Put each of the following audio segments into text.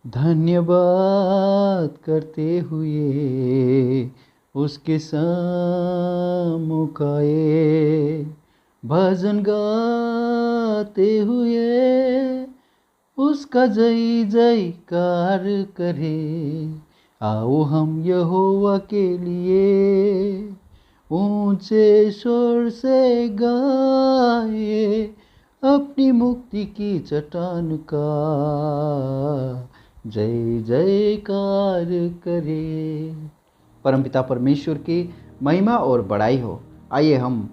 धन्यवाद करते हुए उसके सामुकाए, भजन गाते हुए उसका जय जयकार करे। आओ हम यहोवा के लिए ऊंचे स्वर से गाए, अपनी मुक्ति की चट्टान का जय जयकार करे। परमपिता परमेश्वर की महिमा और बड़ाई हो। आइए हम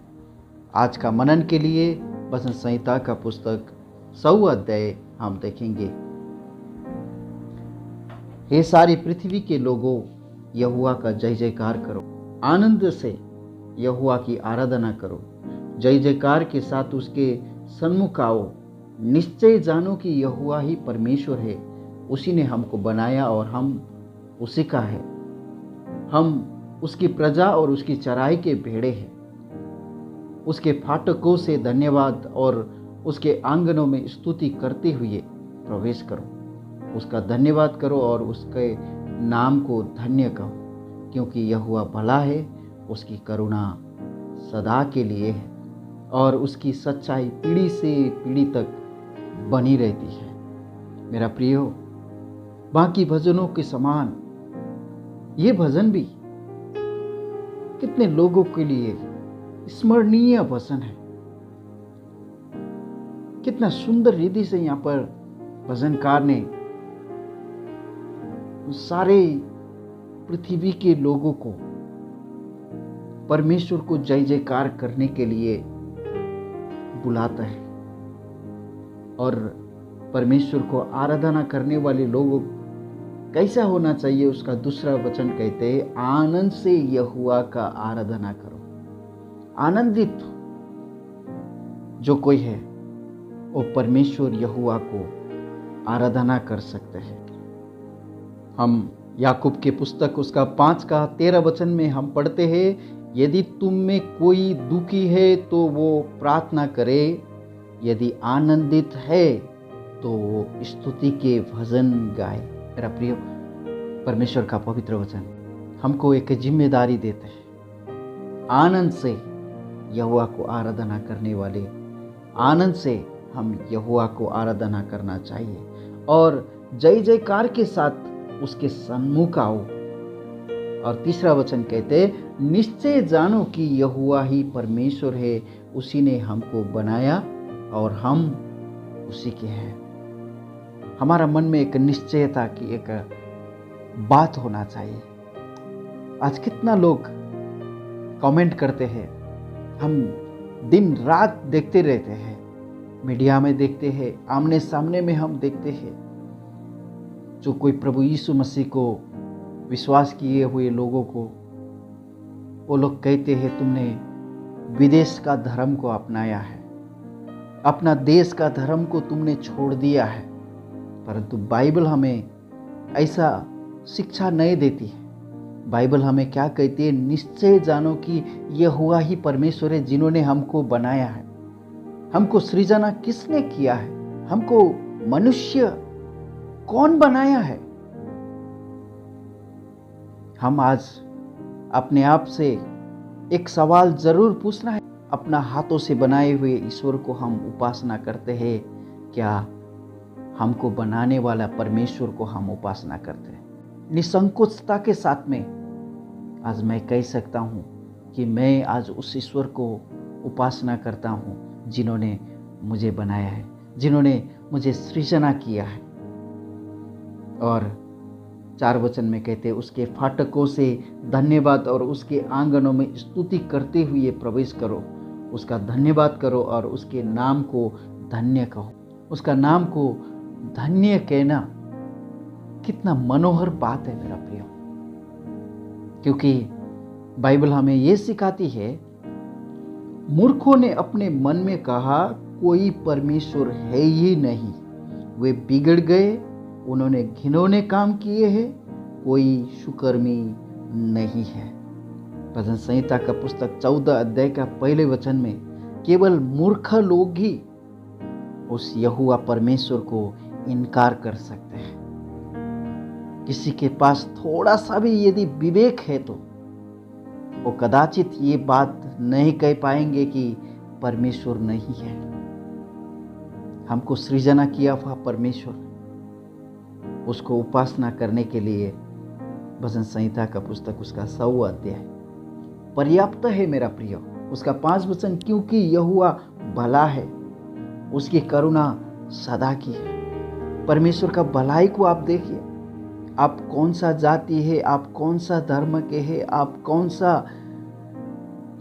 आज का मनन के लिए वचन संहिता का पुस्तक 100 अध्याय हम देखेंगे। हे सारी पृथ्वी के लोगों, यहोवा का जय जयकार करो, आनंद से यहोवा की आराधना करो, जय जयकार के साथ उसके सन्मुख आओ। निश्चय जानो कि यहोवा ही परमेश्वर है, उसी ने हमको बनाया और हम उसी का है। हम उसकी प्रजा और उसकी चराई के भेड़े हैं। उसके फाटकों से धन्यवाद और उसके आंगनों में स्तुति करते हुए प्रवेश करो। उसका धन्यवाद करो और उसके नाम को धन्य कहो, क्योंकि यहोवा भला है, उसकी करुणा सदा के लिए है और उसकी सच्चाई पीढ़ी से पीढ़ी तक बनी रहती है। मेरा प्रियो, बाकी भजनों के समान ये भजन भी कितने लोगों के लिए स्मरणीय भजन है। कितना सुंदर रीति से यहाँ पर भजनकार ने सारे पृथ्वी के लोगों को परमेश्वर को जय जयकार करने के लिए बुलाता है और परमेश्वर को आराधना करने वाले लोगों कैसा होना चाहिए, उसका दूसरा वचन कहते हैं, आनंद से यहोवा का आराधना करो। आनंदित जो कोई है वो परमेश्वर यहोवा को आराधना कर सकते हैं। हम याकूब के पुस्तक उसका 5:13 वचन में हम पढ़ते हैं, यदि तुम में कोई दुखी है तो वो प्रार्थना करे, यदि आनंदित है तो वो स्तुति के भजन गाए। मेरा प्रिय, परमेश्वर का पवित्र वचन हमको एक जिम्मेदारी देते हैं। आनंद से यहोवा को आराधना करने वाले, आनंद से हम यहोवा को आराधना करना चाहिए और जय जयकार के साथ उसके सन्मुख आओ। और तीसरा वचन कहते, निश्चय जानो कि यहोवा ही परमेश्वर है, उसी ने हमको बनाया और हम उसी के हैं। हमारा मन में एक निश्चयता की एक बात होना चाहिए। आज कितना लोग कमेंट करते हैं, हम दिन रात देखते रहते हैं, मीडिया में देखते हैं, आमने सामने में हम देखते हैं, जो कोई प्रभु यीशु मसीह को विश्वास किए हुए लोगों को वो लोग कहते हैं, तुमने विदेश का धर्म को अपनाया है, अपना देश का धर्म को तुमने छोड़ दिया है। परंतु बाइबल हमें ऐसा शिक्षा नहीं देती है। बाइबल हमें क्या कहती है, निश्चय जानो कि यहोवा ही परमेश्वर है, जिन्होंने हमको बनाया है। हमको सृजना किसने किया है? हमको मनुष्य कौन बनाया है? हम आज अपने आप से एक सवाल जरूर पूछना है, अपना हाथों से बनाए हुए ईश्वर को हम उपासना करते हैं, क्या हमको बनाने वाला परमेश्वर को हम उपासना करते हैं? निसंकोचता के साथ में आज मैं कह सकता हूँ कि मैं आज उस ईश्वर को उपासना करता हूँ जिन्होंने मुझे बनाया है, जिन्होंने मुझे सृजना किया है। और 4 वचन में कहते, उसके फाटकों से धन्यवाद और उसके आंगनों में स्तुति करते हुए प्रवेश करो। उसका धन्यवाद करो और उसके नाम को धन्य कहो। उसका नाम को धन्य कहना कितना मनोहर बात है मेरा प्रिय, क्योंकि बाइबल हमें यह सिखाती है, मूर्खों ने अपने मन में कहा कोई परमेश्वर है ही नहीं, वे बिगड़ गए, उन्होंने घिनौने काम किए हैं, कोई सुकर्मी नहीं है। भजन संहिता का पुस्तक 14 अध्याय का पहले वचन में केवल मूर्ख लोग ही उस यहोवा परमेश्वर को इनकार कर सकते हैं। किसी के पास थोड़ा सा भी यदि विवेक है तो वो कदाचित ये बात नहीं कह पाएंगे कि परमेश्वर नहीं है। हमको सृजना किया हुआ परमेश्वर, उसको उपासना करने के लिए भजन संहिता का पुस्तक उसका 100 अध्याय पर्याप्त है मेरा प्रिय। उसका 5 वचन, क्योंकि यहोवा भला है, उसकी करुणा सदा की है। परमेश्वर का भलाई को आप देखिए। आप कौन सा जाति है, आप कौन सा धर्म के है, आप कौन सा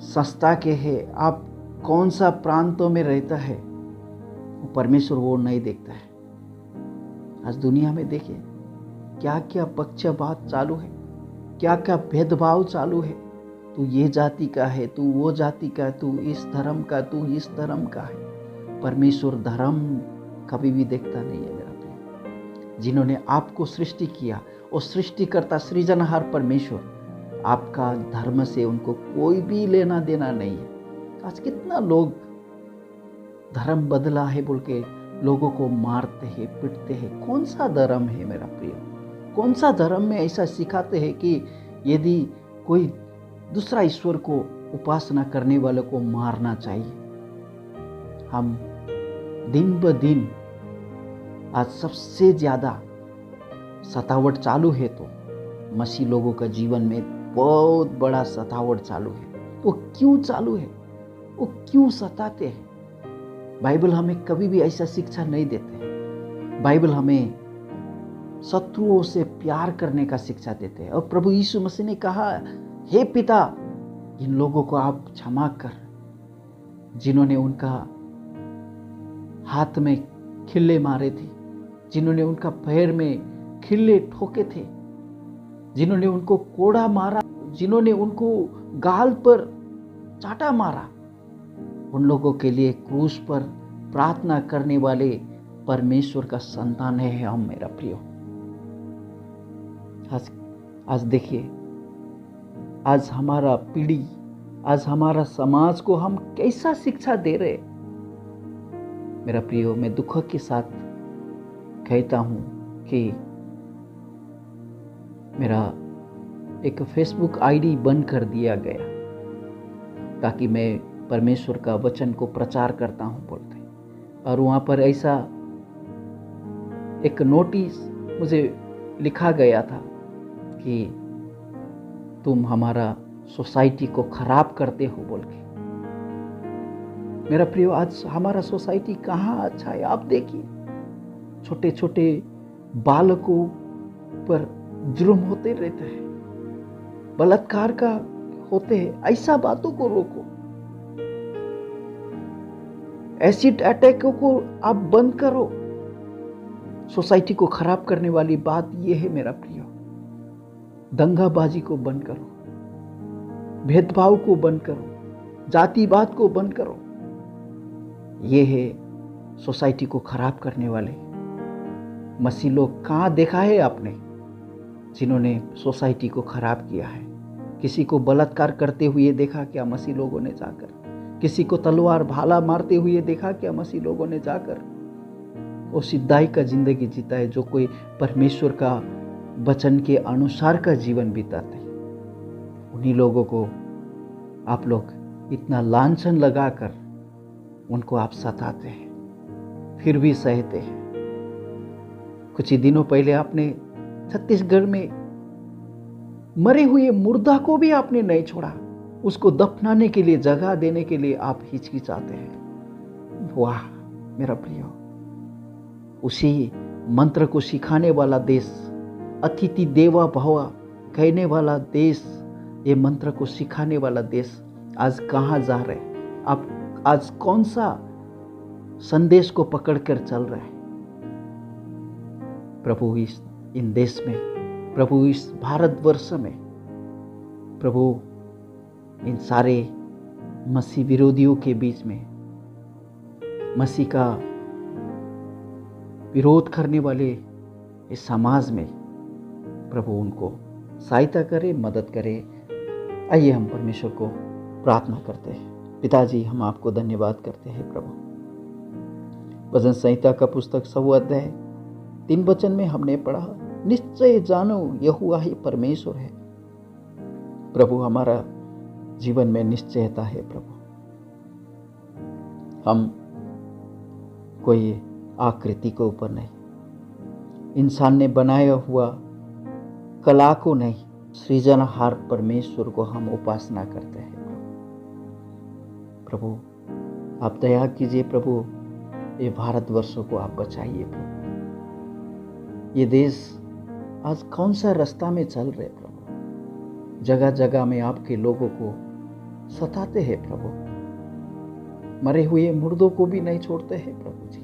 संस्था के है, आप कौन सा प्रांतों में रहता है, वो परमेश्वर वो नहीं देखता है। आज दुनिया में देखिए क्या क्या पक्षपात चालू है, क्या क्या भेदभाव चालू है। तू ये जाति का है, तू वो जाति का, तू इस धर्म का, तू इस धर्म का है। परमेश्वर धर्म कभी भी देखता नहीं है मेरा प्रिय। जिन्होंने आपको सृष्टि किया, और सृष्टिकर्ता सृजनहार परमेश्वर, आपका धर्म से उनको कोई भी लेना देना नहीं है। आज कितना लोग धर्म बदला है बोल के लोगों को मारते हैं, पीटते हैं। कौन सा धर्म है मेरा प्रिय? कौन सा धर्म में ऐसा सिखाते हैं कि यदि कोई दूसरा ईश्वर को उपासना करने वाले को मारना चाहिए? हम दिन ब दिन आज सबसे ज्यादा सतावट चालू है तो मसीह लोगों का जीवन में बहुत बड़ा सतावट चालू है। वो क्यों चालू है? वो क्यों सताते हैं? बाइबल हमें कभी भी ऐसा शिक्षा नहीं देते हैं। बाइबल हमें शत्रुओं से प्यार करने का शिक्षा देते हैं। और प्रभु यीशु मसीह ने कहा, हे पिता, इन लोगों को आप क्षमा कर, जिन्होंने उनका हाथ में खिल्ले मारे थे, जिन्होंने उनका पैर में खिल्ले ठोके थे, जिन्होंने उनको कोड़ा मारा, जिन्होंने उनको गाल पर चाटा मारा। उन लोगों के लिए क्रूस पर प्रार्थना करने वाले परमेश्वर का संतान है हम मेरा प्रिय। आज देखिए, आज हमारा पीढ़ी, आज हमारा समाज को हम कैसा शिक्षा दे रहे। मेरा प्रियो, मैं दुख के साथ कहता हूं कि मेरा एक फेसबुक आईडी बंद कर दिया गया ताकि मैं परमेश्वर का वचन को प्रचार करता हूं बोलते। और वहां पर ऐसा एक नोटिस मुझे लिखा गया था कि तुम हमारा सोसाइटी को खराब करते हो बोल के। मेरा प्रियो, आज हमारा सोसाइटी कहाँ अच्छा है? आप देखिए, छोटे छोटे बालकों पर जुर्म होते रहते हैं, बलात्कार का होते हैं। ऐसा बातों को रोको, एसिड अटैकों को आप बंद करो। सोसाइटी को खराब करने वाली बात यह है मेरा प्रियो, दंगाबाजी को बंद करो, भेदभाव को बंद करो, जातिवाद को बंद करो। ये है सोसाइटी को खराब करने वाले मसीह लोग। कहाँ देखा है आपने जिन्होंने सोसाइटी को खराब किया है? किसी को बलात्कार करते हुए देखा क्या मसीह लोगों ने जाकर? किसी को तलवार भाला मारते हुए देखा क्या मसीह लोगों ने जाकर? वो सिद्धाई का जिंदगी जीता है जो कोई परमेश्वर का वचन के अनुसार का जीवन बिताते हैं। उन्हीं लोगों को आप लोग इतना लांछन लगाकर उनको आप सताते हैं, फिर भी सहते हैं। कुछ ही दिनों पहले आपने छत्तीसगढ़ में मरे हुए मुर्दा को भी आपने नहीं छोड़ा, उसको दफनाने के लिए जगह देने के लिए आप हिचकिचाते हैं। वाह मेरा प्रियो, उसी मंत्र को सिखाने वाला देश, अतिथि देवा भव कहने वाला देश, ये मंत्र को सिखाने वाला देश आज कहाँ जा रहे हैं? आप आज कौन सा संदेश को पकड़कर चल रहे हैं? प्रभु इन देश में, प्रभु इस भारतवर्ष में, प्रभु इन सारे मसीह विरोधियों के बीच में, मसीह का विरोध करने वाले इस समाज में प्रभु उनको सहायता करे, मदद करे। आइए हम परमेश्वर को प्रार्थना करते हैं। पिताजी, हम आपको धन्यवाद करते हैं प्रभु। भजन संहिता का पुस्तक 100 अध्याय 3 वचन में हमने पढ़ा, निश्चय जानो यहोवा ही परमेश्वर है। प्रभु, हमारा जीवन में निश्चयता है प्रभु। हम कोई आकृति के ऊपर नहीं, इंसान ने बनाया हुआ कला को नहीं, सृजनहार परमेश्वर को हम उपासना करते हैं प्रभु। आप दया कीजिए प्रभु, ये भारतवर्षों को आप बचाइए प्रभु। ये देश आज कौन सा रास्ता में चल रहे प्रभु। जगह जगह में आपके लोगों को सताते हैं प्रभु, मरे हुए मुर्दों को भी नहीं छोड़ते हैं प्रभु जी।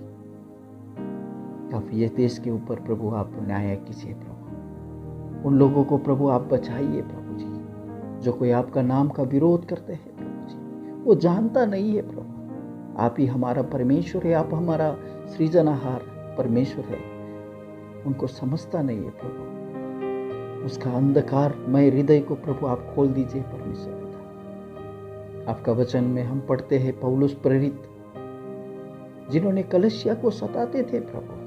अब ये देश के ऊपर प्रभु आप न्याय कीजिए प्रभु। उन लोगों को प्रभु आप बचाइए प्रभु जी, जो कोई आपका नाम का विरोध करते हैं प्रभु जी। वो जानता नहीं है प्रभु, आप ही हमारा परमेश्वर है, आप हमारा सृजनहार परमेश्वर है। उनको समझता नहीं है प्रभु। उसका अंधकारमय हृदय को प्रभु आप खोल दीजिए परमेश्वर पिता। आपका वचन में हम पढ़ते हैं, पौलुस प्रेरित जिन्होंने कलीसिया को सताते थे प्रभु,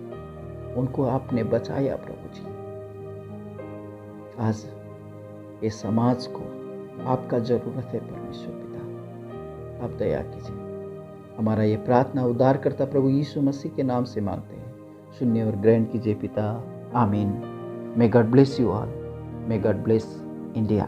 उनको आपने बचाया प्रभु जी। आज ये समाज को आपका जरूरत है परमेश्वर पिता, आप दया कीजिए। हमारा ये प्रार्थना उद्धारकर्ता प्रभु यीशु मसीह के नाम से मांगते हैं, सुनिए और ग्रहण कीजिए पिता, आमीन। May God bless you all, may God bless India.